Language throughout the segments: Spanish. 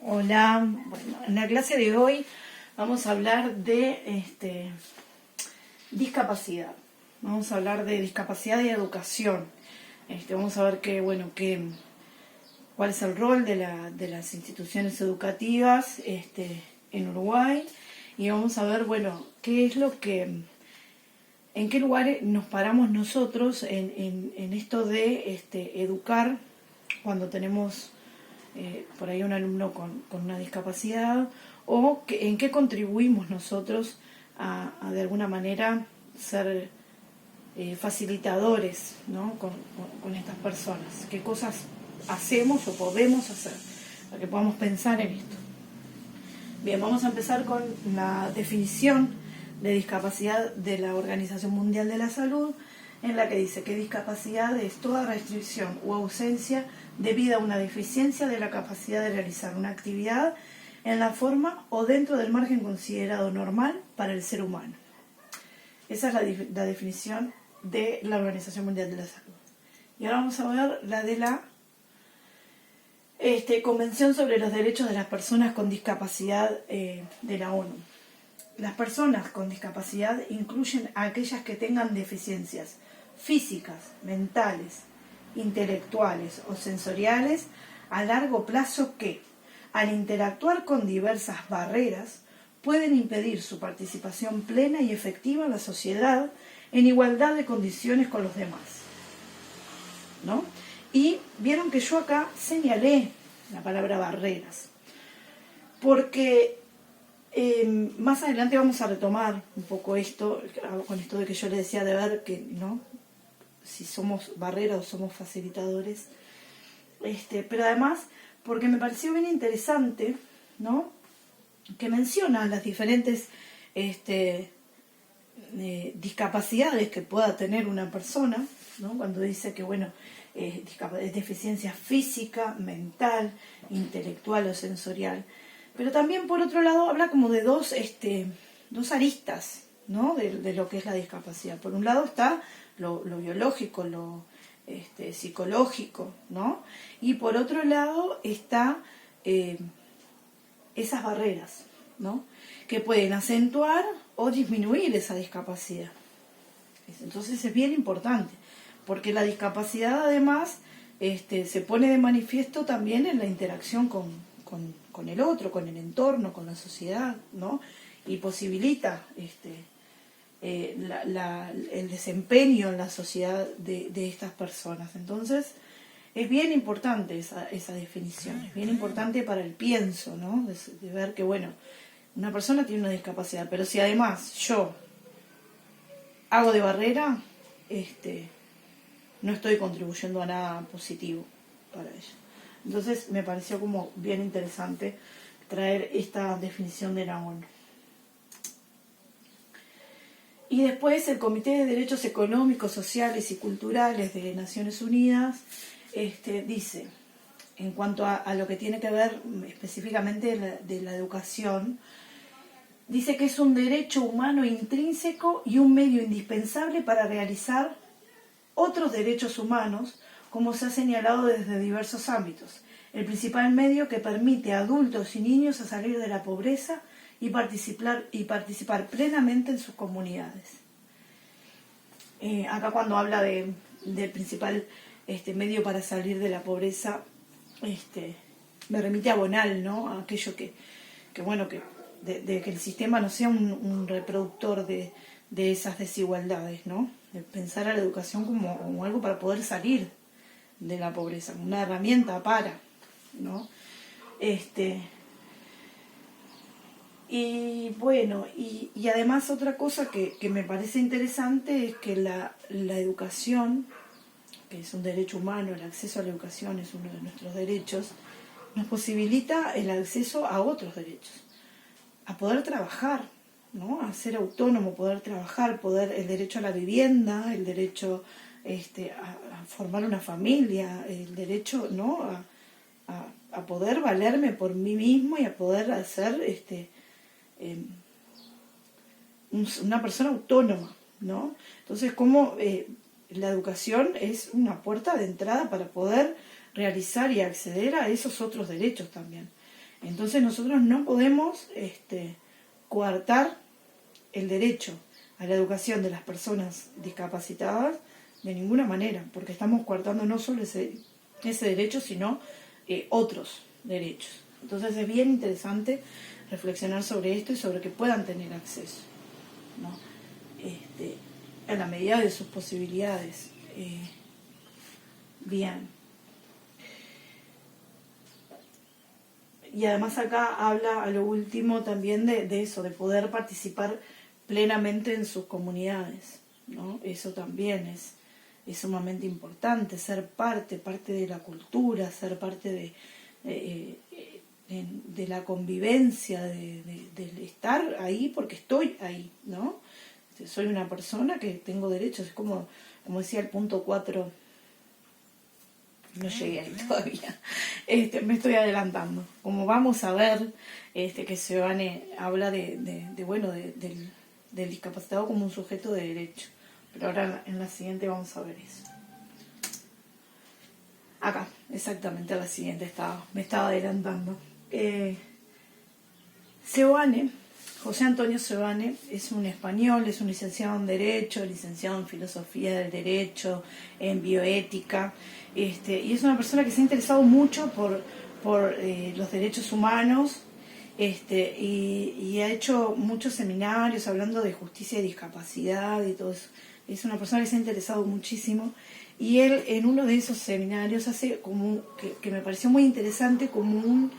Hola, bueno, en la clase de hoy vamos a hablar de discapacidad. Vamos a hablar de discapacidad y educación. Vamos a ver cuál es el rol de las instituciones educativas en Uruguay, y vamos a ver, qué es en qué lugar nos paramos nosotros en esto de educar cuando tenemos por ahí un alumno con una discapacidad, o en qué contribuimos nosotros a de alguna manera ser facilitadores, ¿no? con estas personas. ¿Qué cosas hacemos o podemos hacer para que podamos pensar en esto? Bien, vamos a empezar con la definición de discapacidad de la Organización Mundial de la Salud, en la que dice que discapacidad es toda restricción u ausencia debido a una deficiencia de la capacidad de realizar una actividad en la forma o dentro del margen considerado normal para el ser humano. Esa es la definición de la Organización Mundial de la Salud. Y ahora vamos a ver la de la Convención sobre los Derechos de las Personas con Discapacidad de la ONU. Las personas con discapacidad incluyen a aquellas que tengan deficiencias físicas, mentales, intelectuales o sensoriales a largo plazo que, al interactuar con diversas barreras, pueden impedir su participación plena y efectiva en la sociedad en igualdad de condiciones con los demás, ¿no? Y vieron que yo acá señalé la palabra barreras, porque más adelante vamos a retomar un poco esto, con esto de que yo le decía de ver que, ¿no?, si somos barreras o somos facilitadores, pero además porque me pareció bien interesante, ¿no?, que menciona las diferentes discapacidades que pueda tener una persona, ¿no?, cuando dice que es deficiencia física, mental, intelectual o sensorial. Pero también, por otro lado, habla como de dos aristas, ¿no?, de lo que es la discapacidad. Por un lado está lo biológico, lo psicológico, ¿no? Y por otro lado está esas barreras, ¿no?, que pueden acentuar o disminuir esa discapacidad. Entonces es bien importante, porque la discapacidad además se pone de manifiesto también en la interacción con el otro, con el entorno, con la sociedad, ¿no? Y posibilita el desempeño en la sociedad de estas personas. Entonces es bien importante esa definición, es bien importante para el pienso, ¿no?, de ver que, una persona tiene una discapacidad, pero si además yo hago de barrera, no estoy contribuyendo a nada positivo para ella. Entonces me pareció como bien interesante traer esta definición de la ONU. Y después el Comité de Derechos Económicos, Sociales y Culturales de Naciones Unidas dice, en cuanto a lo que tiene que ver específicamente de la educación, dice que es un derecho humano intrínseco y un medio indispensable para realizar otros derechos humanos, como se ha señalado desde diversos ámbitos. El principal medio que permite a adultos y niños a salir de la pobreza y participar plenamente en sus comunidades. Acá cuando habla del principal medio para salir de la pobreza, me remite a Bonal, ¿no?, a aquello de que el sistema no sea un reproductor de esas desigualdades, ¿no?, de pensar a la educación como algo para poder salir de la pobreza, una herramienta para, ¿no? Y además otra cosa que me parece interesante es que la educación, que es un derecho humano, el acceso a la educación es uno de nuestros derechos, nos posibilita el acceso a otros derechos, a poder trabajar, ¿no?, a ser autónomo, poder trabajar, el derecho a la vivienda, el derecho a formar una familia, el derecho, ¿no?, a poder valerme por mí mismo y a poder hacer una persona autónoma, ¿no? Entonces, como la educación es una puerta de entrada para poder realizar y acceder a esos otros derechos también. Entonces nosotros no podemos coartar el derecho a la educación de las personas discapacitadas de ninguna manera, porque estamos coartando no solo ese derecho, sino otros derechos. Entonces es bien interesante reflexionar sobre esto y sobre que puedan tener acceso, ¿no? A la medida de sus posibilidades. Bien. Y además acá habla a lo último también de eso, de poder participar plenamente en sus comunidades, ¿no? Eso también es sumamente importante, ser parte de la cultura, ser parte de la convivencia, del estar ahí porque estoy ahí, ¿no? Soy una persona que tengo derechos, es como decía el punto 4, no llegué ahí todavía, me estoy adelantando. Como vamos a ver, que Seoane habla del discapacitado como un sujeto de derecho, pero ahora en la siguiente vamos a ver eso. Acá, exactamente, a la siguiente me estaba adelantando. Seoane, José Antonio Seoane, es un español, es un licenciado en Derecho, licenciado en Filosofía del Derecho, en Bioética, y es una persona que se ha interesado mucho por los derechos humanos, y ha hecho muchos seminarios hablando de justicia y discapacidad y todo eso. Es una persona que se ha interesado muchísimo, y él en uno de esos seminarios hace como que me pareció muy interesante, como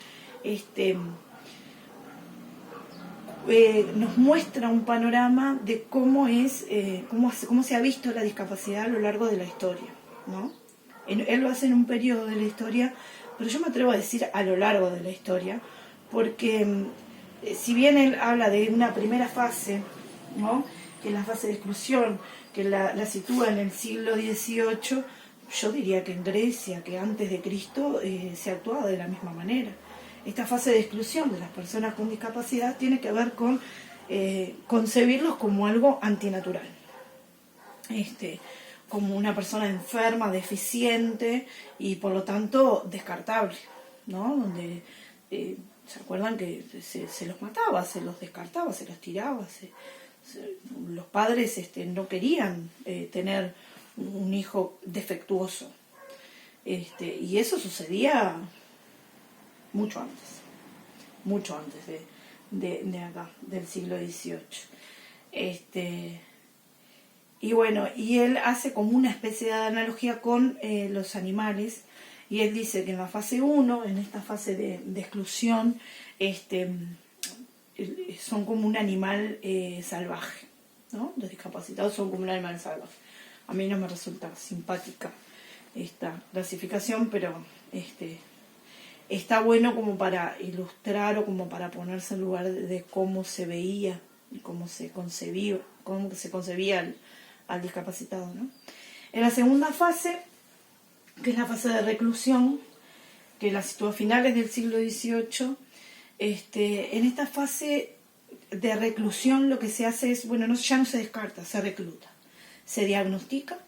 nos muestra un panorama de cómo cómo se ha visto la discapacidad a lo largo de la historia, ¿no? Él lo hace en un periodo de la historia, pero yo me atrevo a decir a lo largo de la historia, porque si bien él habla de una primera fase, ¿no?, que es la fase de exclusión, que la sitúa en el siglo XVIII, yo diría que en Grecia, que antes de Cristo, se actuaba de la misma manera. Esta fase de exclusión de las personas con discapacidad tiene que ver con concebirlos como algo antinatural, como una persona enferma, deficiente y por lo tanto descartable, ¿no? Donde se acuerdan que se los mataba, se los descartaba, se los tiraba, los padres no querían tener un hijo defectuoso, y eso sucedía mucho antes de acá, del siglo XVIII. Y bueno, y él hace como una especie de analogía con los animales, y él dice que en la fase 1, en esta fase de exclusión, son como un animal salvaje, ¿no? Los discapacitados son como un animal salvaje. A mí no me resulta simpática esta clasificación, pero está bueno como para ilustrar o como para ponerse en lugar de cómo se veía y cómo se concebía al discapacitado, ¿no? En la segunda fase, que es la fase de reclusión, que la sitúa a finales del siglo XVIII, en esta fase de reclusión lo que se hace es, ya no se descarta, se recluta, se diagnostica,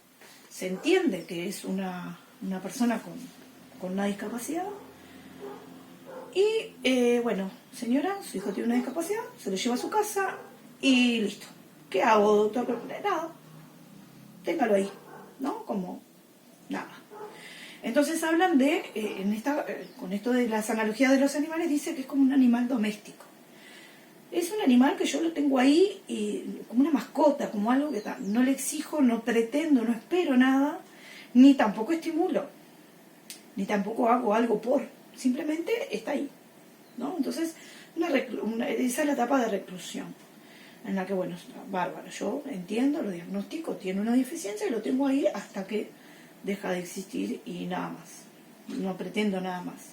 se entiende que es una persona con una discapacidad, y señora, su hijo tiene una discapacidad, se lo lleva a su casa y listo. ¿Qué hago, doctor? Nada, téngalo ahí, ¿no? Como nada. Entonces hablan con esto de las analogías de los animales, dice que es como un animal doméstico. Es un animal que yo lo tengo ahí como una mascota, como algo que no le exijo, no pretendo, no espero nada, ni tampoco estimulo, ni tampoco hago algo simplemente está ahí, ¿no? Entonces, esa es la etapa de reclusión, en la que, bárbaro, yo entiendo, lo diagnostico, tiene una deficiencia y lo tengo ahí hasta que deja de existir y nada más, no pretendo nada más.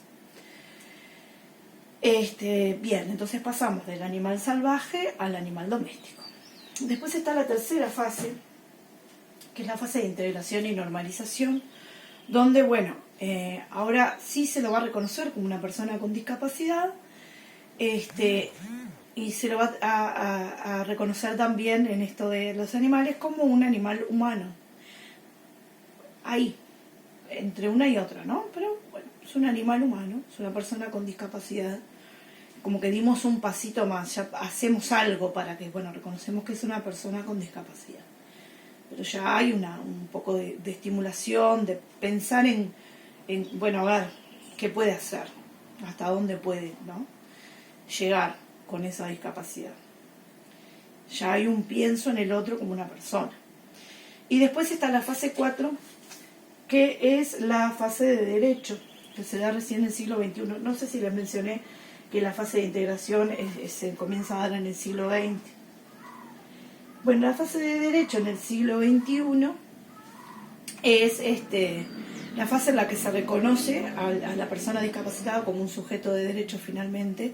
Bien, entonces pasamos del animal salvaje al animal doméstico. Después está la tercera fase, que es la fase de integración y normalización, donde, ahora sí se lo va a reconocer como una persona con discapacidad, y se lo va a reconocer también en esto de los animales como un animal humano. Ahí, entre una y otra, ¿no? Pero es un animal humano, es una persona con discapacidad, como que dimos un pasito más, ya hacemos algo para que, bueno, reconocemos que es una persona con discapacidad. Pero ya hay un poco de estimulación, de pensar bueno, a ver, ¿qué puede hacer? ¿Hasta dónde puede, no? Llegar con esa discapacidad? Ya hay un pienso en el otro como una persona. Y después está la fase 4, que es la fase de derecho, que se da recién en el siglo XXI. No sé si les mencioné que la fase de integración se comienza a dar en el siglo XX. Bueno, la fase de derecho en el siglo XXI es la fase en la que se reconoce a la persona discapacitada como un sujeto de derecho finalmente,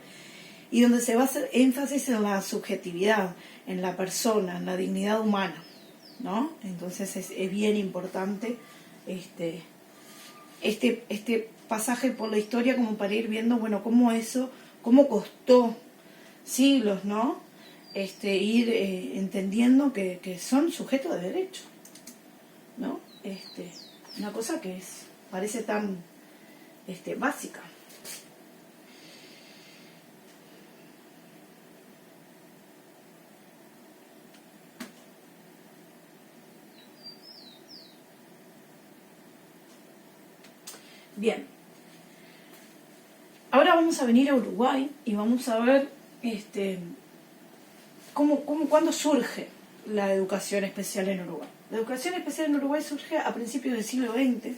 y donde se va a hacer énfasis en la subjetividad, en la persona, en la dignidad humana, ¿no? Entonces es bien importante este pasaje por la historia, como para ir viendo, bueno, cómo costó siglos, ¿no? Ir entendiendo que son sujetos de derecho, ¿no? Una cosa que parece tan básica. Bien, ahora vamos a venir a Uruguay y vamos a ver cuándo surge la educación especial en Uruguay. La educación especial en Uruguay surge a principios del siglo XX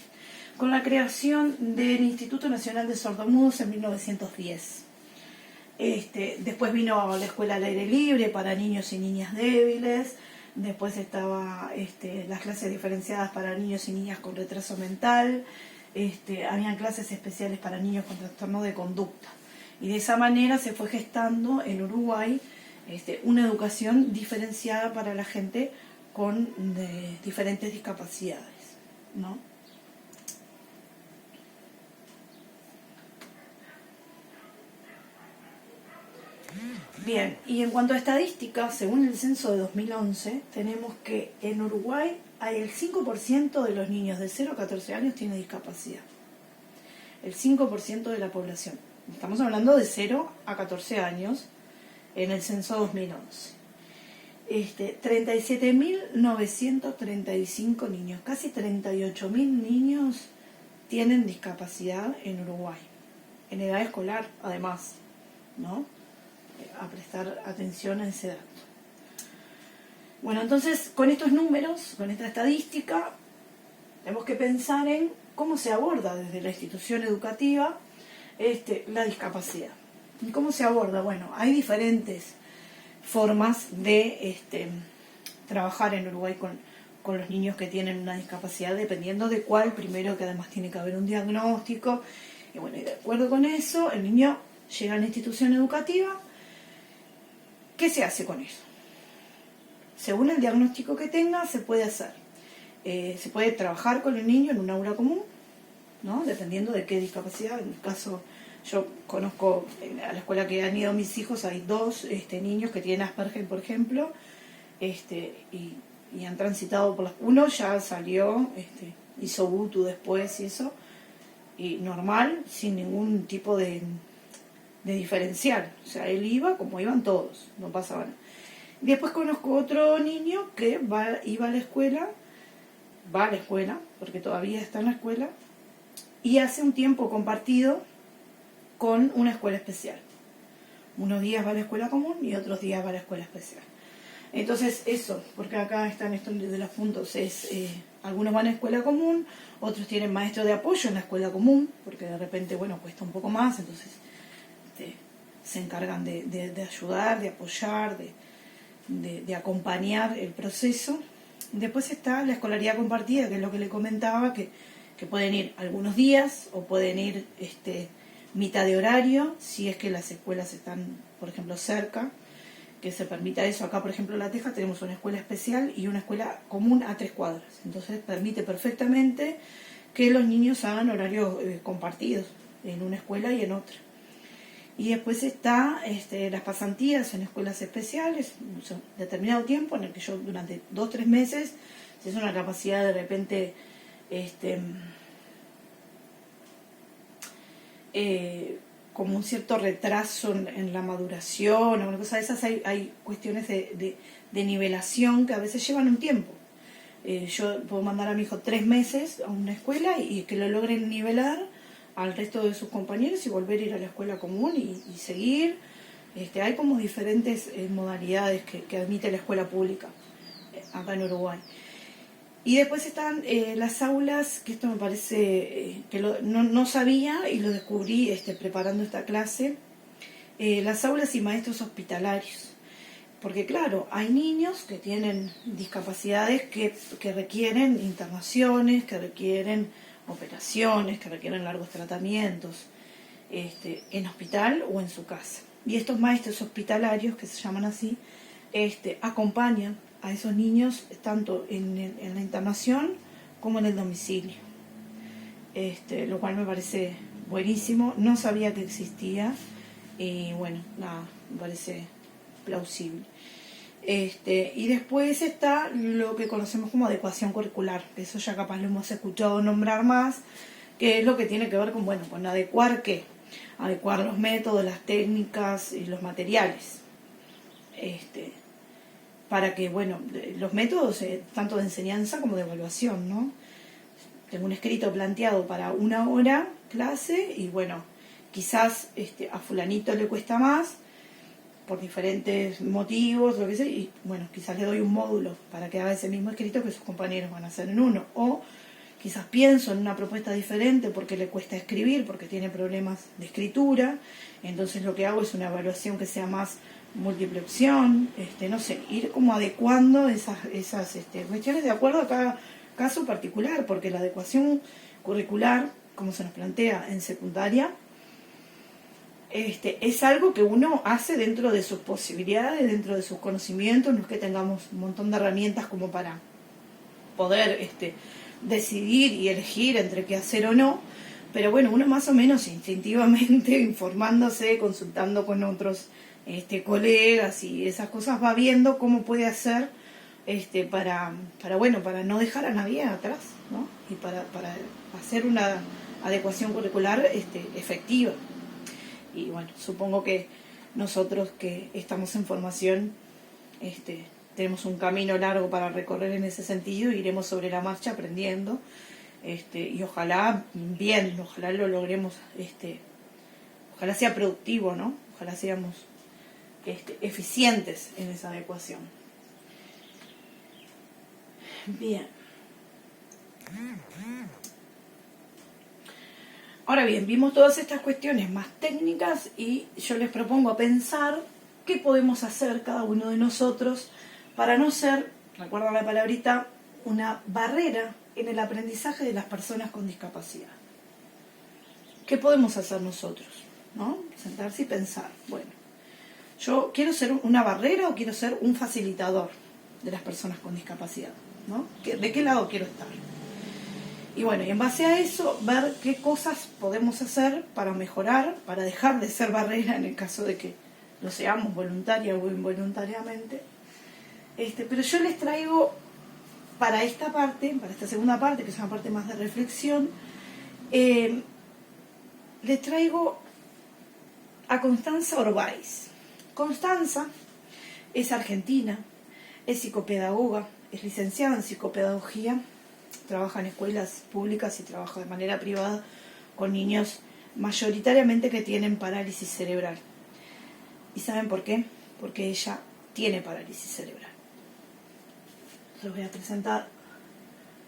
con la creación del Instituto Nacional de Sordomudos en 1910. Después vino la escuela al aire libre para niños y niñas débiles. Después estaba las clases diferenciadas para niños y niñas con retraso mental. Habían clases especiales para niños con trastorno de conducta. Y de esa manera se fue gestando en Uruguay una educación diferenciada para la gente con diferentes discapacidades, ¿no? Bien, y en cuanto a estadísticas, según el censo de 2011, tenemos que en Uruguay hay el 5% de los niños de 0 a 14 años tiene discapacidad. El 5% de la población. Estamos hablando de 0 a 14 años en el censo 2011. 37.935 niños, casi 38.000 niños tienen discapacidad en Uruguay, en edad escolar además, ¿no? A prestar atención a ese dato. Bueno, entonces con estos números, con esta estadística, tenemos que pensar en cómo se aborda desde la institución educativa la discapacidad. ¿Y cómo se aborda? Bueno, hay diferentes formas de trabajar en Uruguay con los niños que tienen una discapacidad, dependiendo de cuál, primero que además tiene que haber un diagnóstico, y bueno, y de acuerdo con eso, el niño llega a la institución educativa. ¿Qué se hace con eso? Según el diagnóstico que tenga, se puede hacer. Se puede trabajar con el niño en un aula común, ¿no? Dependiendo de qué discapacidad. En mi caso, yo conozco a la escuela que han ido mis hijos, hay 2 niños que tienen Asperger, por ejemplo, y han transitado por las... Uno ya salió, hizo UTU después y eso, y normal, sin ningún tipo de diferencial. O sea, él iba como iban todos, no pasaba nada. Después conozco otro niño que iba a la escuela, porque todavía está en la escuela, y hace un tiempo compartido con una escuela especial. Unos días va a la escuela común y otros días va a la escuela especial. Entonces eso, porque acá están estos de los puntos, algunos van a escuela común, otros tienen maestro de apoyo en la escuela común, porque de repente, bueno, cuesta un poco más, entonces se encargan de ayudar, de apoyar, de acompañar el proceso. Después está la escolaridad compartida, que es lo que le comentaba, que pueden ir algunos días o pueden ir mitad de horario, si es que las escuelas están, por ejemplo, cerca, que se permita eso. Acá, por ejemplo, en La Teja tenemos una escuela especial y una escuela común a 3 cuadras. Entonces permite perfectamente que los niños hagan horarios compartidos en una escuela y en otra. Y después está las pasantías en escuelas especiales, un determinado tiempo en el que yo durante 2-3 meses, si es una capacidad de repente como un cierto retraso en la maduración o una cosa de esas. Hay cuestiones de nivelación que a veces llevan un tiempo. Yo puedo mandar a mi hijo 3 meses a una escuela y que lo logren nivelar al resto de sus compañeros y volver a ir a la escuela común y seguir. Hay como diferentes modalidades que admite la escuela pública acá en Uruguay. Y después están las aulas, que esto me parece que no sabía y lo descubrí preparando esta clase, las aulas y maestros hospitalarios. Porque claro, hay niños que tienen discapacidades que requieren internaciones, que requieren operaciones, que requieren largos tratamientos, en hospital o en su casa. Y estos maestros hospitalarios, que se llaman así, acompañan a esos niños tanto en la internación como en el domicilio. Lo cual me parece buenísimo, no sabía que existía y bueno, nada, me parece plausible. Y después está lo que conocemos como adecuación curricular, que eso ya capaz lo hemos escuchado nombrar más, que es lo que tiene que ver con adecuar ¿qué? Adecuar los métodos, las técnicas y los materiales. Para que, los métodos tanto de enseñanza como de evaluación, ¿no? Tengo un escrito planteado para 1 hora clase y quizás a fulanito le cuesta más por diferentes motivos, lo que sea, y quizás le doy un módulo para que haga ese mismo escrito que sus compañeros van a hacer en uno, o quizás pienso en una propuesta diferente porque le cuesta escribir, porque tiene problemas de escritura, entonces lo que hago es una evaluación que sea más múltiple opción, no sé, ir como adecuando esas cuestiones de acuerdo a cada caso particular, porque la adecuación curricular, como se nos plantea en secundaria, es algo que uno hace dentro de sus posibilidades, dentro de sus conocimientos. No es que tengamos un montón de herramientas como para poder decidir y elegir entre qué hacer o no, pero uno más o menos instintivamente, informándose, consultando con otros colegas y esas cosas, va viendo cómo puede hacer para no dejar a nadie atrás, ¿no? Y para hacer una adecuación curricular efectiva. Y supongo que nosotros que estamos en formación tenemos un camino largo para recorrer en ese sentido, iremos sobre la marcha aprendiendo, y ojalá ojalá lo logremos, ojalá sea productivo, ¿no? Ojalá seamos eficientes en esa adecuación. Bien. Ahora bien, vimos todas estas cuestiones más técnicas y yo les propongo pensar qué podemos hacer cada uno de nosotros para no ser, recuerda la palabrita, una barrera en el aprendizaje de las personas con discapacidad. ¿Qué podemos hacer nosotros? ¿No? Sentarse y pensar, ¿yo quiero ser una barrera o quiero ser un facilitador de las personas con discapacidad? ¿No? ¿De qué lado quiero estar? Y en base a eso, ver qué cosas podemos hacer para mejorar, para dejar de ser barrera en el caso de que lo seamos voluntaria o involuntariamente. Pero yo les traigo para esta parte, para esta segunda parte, que es una parte más de reflexión, les traigo a Constanza Orbaiz. Constanza es argentina, es psicopedagoga, es licenciada en psicopedagogía, trabaja en escuelas públicas y trabaja de manera privada con niños mayoritariamente que tienen parálisis cerebral. ¿Y saben por qué? Porque ella tiene parálisis cerebral. Les voy a presentar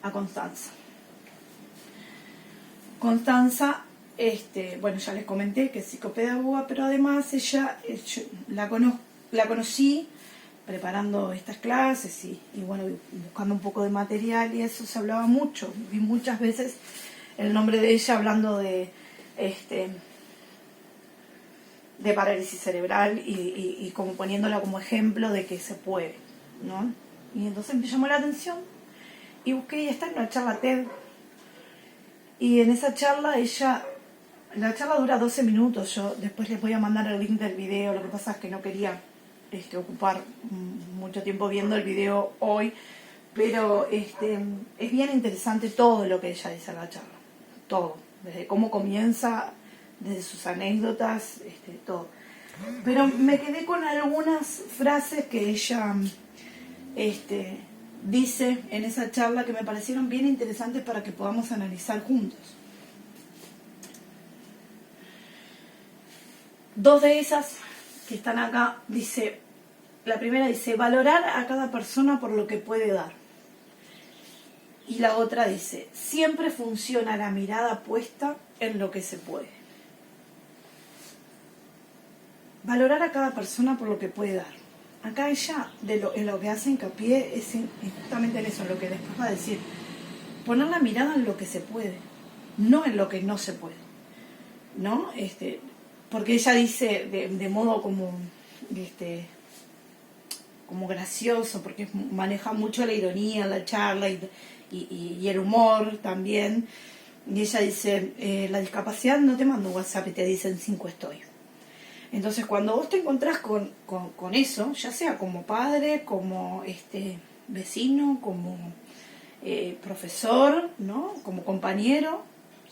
a Constanza. Constanza, ya les comenté que es psicopedagoga, pero además ella, yo la conocí preparando estas clases y buscando un poco de material, y eso se hablaba mucho. Vi muchas veces el nombre de ella hablando de parálisis cerebral y como poniéndola como ejemplo de que se puede, ¿no? Y entonces me llamó la atención y busqué, y está en una charla TED, y en esa charla la charla dura 12 minutos, yo después les voy a mandar el link del video, lo que pasa es que no quería ocupar mucho tiempo viendo el video hoy, pero es bien interesante todo lo que ella dice en la charla, todo, desde cómo comienza desde sus anécdotas, todo. Pero me quedé con algunas frases que ella dice en esa charla que me parecieron bien interesantes para que podamos analizar juntos. Dos de esas que están acá, dice, la primera dice, valorar a cada persona por lo que puede dar. Y la otra dice, siempre funciona la mirada puesta en lo que se puede. Valorar a cada persona por lo que puede dar. Acá ella, en lo que hace hincapié, es justamente en eso, en lo que después va a decir. Poner la mirada en lo que se puede, no en lo que no se puede. ¿No? Porque ella dice de modo como gracioso, porque maneja mucho la ironía en la charla y el humor también. Y ella dice, la discapacidad no te manda un WhatsApp y te dicen 5 estoy. Entonces cuando vos te encontrás con eso, ya sea como padre, como vecino, como profesor, ¿no? Como compañero,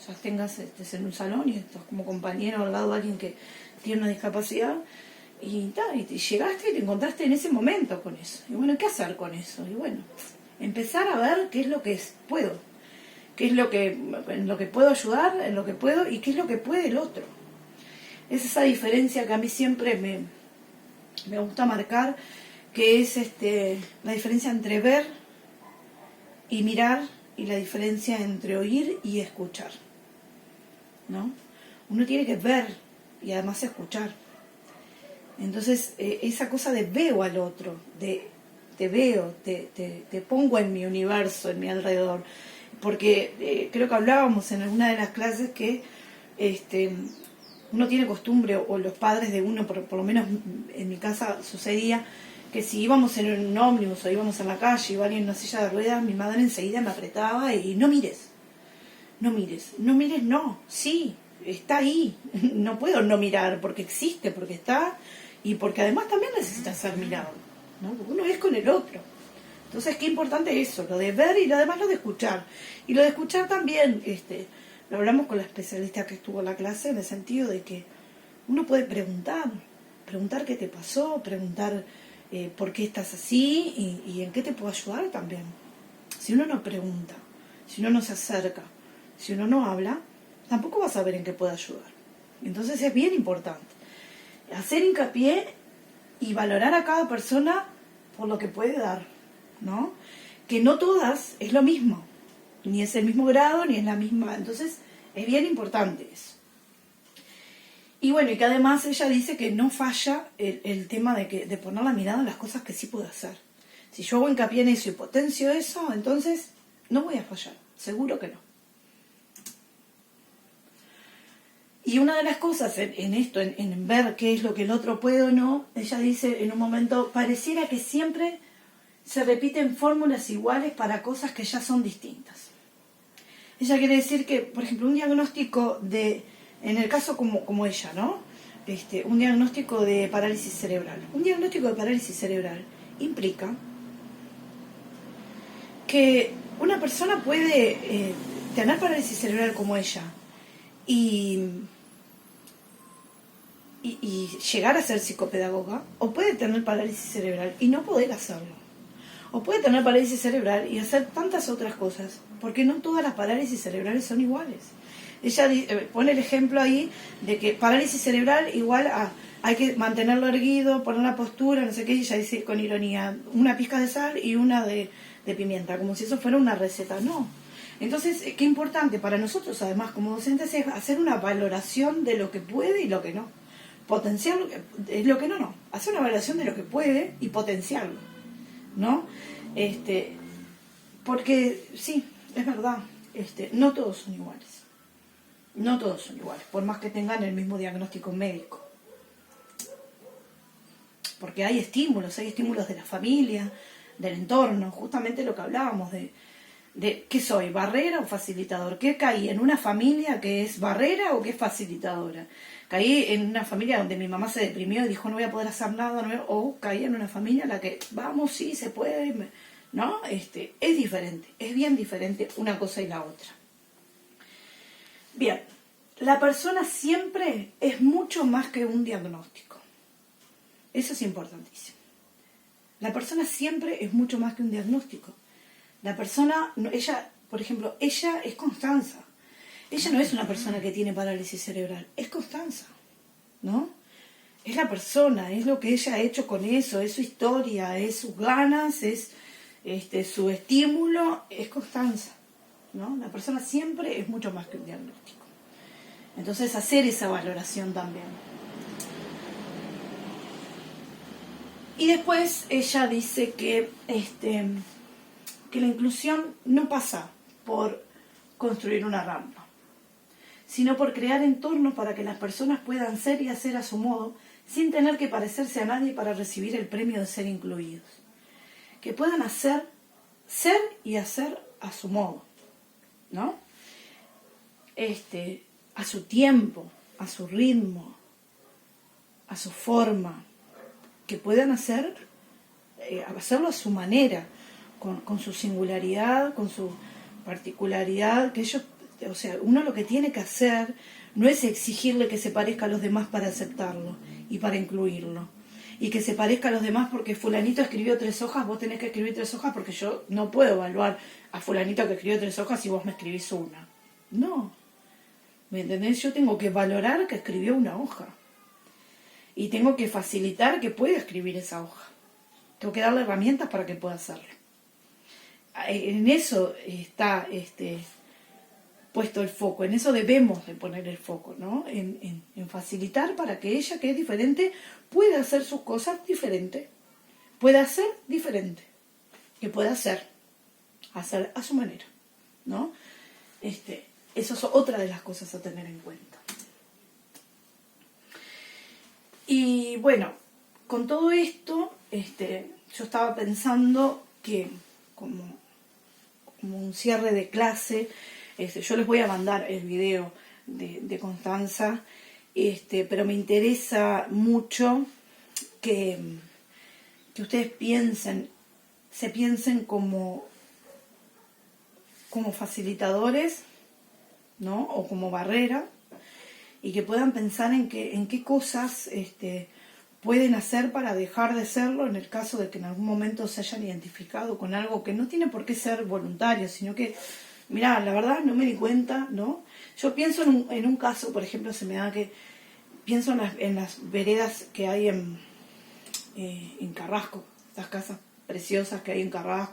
ya estés en un salón y estás como compañero al lado de alguien que tiene una discapacidad, y llegaste y te encontraste en ese momento con eso. Y bueno, ¿qué hacer con eso? Y bueno, empezar a ver qué es lo que puedo, qué es en lo que puedo ayudar, en lo que puedo y qué es lo que puede el otro. Es esa diferencia que a mí siempre me gusta marcar, que es la diferencia entre ver y mirar y la diferencia entre oír y escuchar, ¿no? Uno tiene que ver y además escuchar. Entonces, esa cosa de veo al otro, de te veo, te pongo en mi universo, en mi alrededor. Porque creo que hablábamos en alguna de las clases que uno tiene costumbre, o los padres de uno, por lo menos en mi casa sucedía, que si íbamos en un ómnibus o íbamos en la calle, iba alguien en una silla de ruedas, mi madre enseguida me apretaba y no mires, no, sí, está ahí, no puedo no mirar, porque existe, porque está, y porque además también necesita ser mirado, ¿no? Porque uno es con el otro. Entonces, qué importante eso, lo de ver y además lo de escuchar. Y lo de escuchar también, lo hablamos con la especialista que estuvo en la clase, en el sentido de que uno puede preguntar qué te pasó, preguntar por qué estás así y en qué te puedo ayudar también. Si uno no pregunta, si uno no se acerca, si uno no habla, tampoco vas a saber en qué puede ayudar. Entonces es bien importante hacer hincapié y valorar a cada persona por lo que puede dar, ¿no? Que no todas es lo mismo, ni es el mismo grado, ni es la misma. Entonces es bien importante eso. Y bueno, y que además ella dice que no falla el tema de poner la mirada en las cosas que sí puedo hacer. Si yo hago hincapié en eso y potencio eso, entonces no voy a fallar, seguro que no. Y una de las cosas en esto, en ver qué es lo que el otro puede o no, ella dice en un momento, pareciera que siempre se repiten fórmulas iguales para cosas que ya son distintas. Ella quiere decir que, por ejemplo, un diagnóstico en el caso como ella, ¿no? Un diagnóstico de parálisis cerebral. Un diagnóstico de parálisis cerebral implica que una persona puede tener parálisis cerebral como ella y llegar a ser psicopedagoga, o puede tener parálisis cerebral y no poder hacerlo. O puede tener parálisis cerebral y hacer tantas otras cosas, porque no todas las parálisis cerebrales son iguales. Ella pone el ejemplo ahí de que parálisis cerebral igual a hay que mantenerlo erguido, poner la postura, no sé qué, y ella dice con ironía, una pizca de sal y una de pimienta, como si eso fuera una receta. No. Entonces, qué importante para nosotros, además, como docentes, es hacer una valoración de lo que puede y lo que no. Potenciar lo que no. Hacer una valoración de lo que puede y potenciarlo, ¿no? Porque, sí, es verdad, no todos son iguales. No todos son iguales, por más que tengan el mismo diagnóstico médico. Porque hay estímulos de la familia, del entorno, justamente lo que hablábamos de ¿qué soy? ¿Barrera o facilitador? ¿Qué caí? ¿En una familia que es barrera o que es facilitadora? Caí en una familia donde mi mamá se deprimió y dijo no voy a poder hacer nada, o caí en una familia en la que vamos, sí, se puede, ¿no? Es diferente, es bien diferente una cosa y la otra. Bien, la persona siempre es mucho más que un diagnóstico. Eso es importantísimo. La persona siempre es mucho más que un diagnóstico. La persona, ella, por ejemplo, ella es Constanza. Ella no es una persona que tiene parálisis cerebral, es Constanza, ¿no? Es la persona, es lo que ella ha hecho con eso, es su historia, es sus ganas, es su estímulo, es Constanza, ¿no? La persona siempre es mucho más que un diagnóstico. Entonces, hacer esa valoración también. Y después ella dice que la inclusión no pasa por construir una rampa, sino por crear entornos para que las personas puedan ser y hacer a su modo, sin tener que parecerse a nadie para recibir el premio de ser incluidos. Que puedan ser y hacer a su modo, ¿no? A su tiempo, a su ritmo, a su forma. Que puedan hacerlo a su manera, con su singularidad, con su particularidad, que ellos, o sea, uno lo que tiene que hacer no es exigirle que se parezca a los demás para aceptarlo y para incluirlo. Y que se parezca a los demás porque fulanito escribió 3 hojas, vos tenés que escribir 3 hojas porque yo no puedo evaluar a fulanito que escribió 3 hojas si vos me escribís una. No. ¿Me entendés? Yo tengo que valorar que escribió una hoja. Y tengo que facilitar que pueda escribir esa hoja. Tengo que darle herramientas para que pueda hacerlo. En eso está puesto el foco, en eso debemos de poner el foco, ¿no? En facilitar para que ella, que es diferente, pueda hacer sus cosas diferentes. Pueda ser diferente. Que pueda hacer a su manera, ¿no? Eso es otra de las cosas a tener en cuenta. Y bueno, con todo esto, yo estaba pensando que como un cierre de clase, yo les voy a mandar el video de Constanza, pero me interesa mucho que ustedes se piensen como facilitadores, ¿no? O como barrera, y que puedan pensar en qué cosas pueden hacer para dejar de serlo en el caso de que en algún momento se hayan identificado con algo que no tiene por qué ser voluntario, sino que, mirá, la verdad no me di cuenta, ¿no? Yo pienso en un caso, por ejemplo, se me da que pienso en las veredas que hay en Carrasco, estas casas preciosas que hay en Carrasco,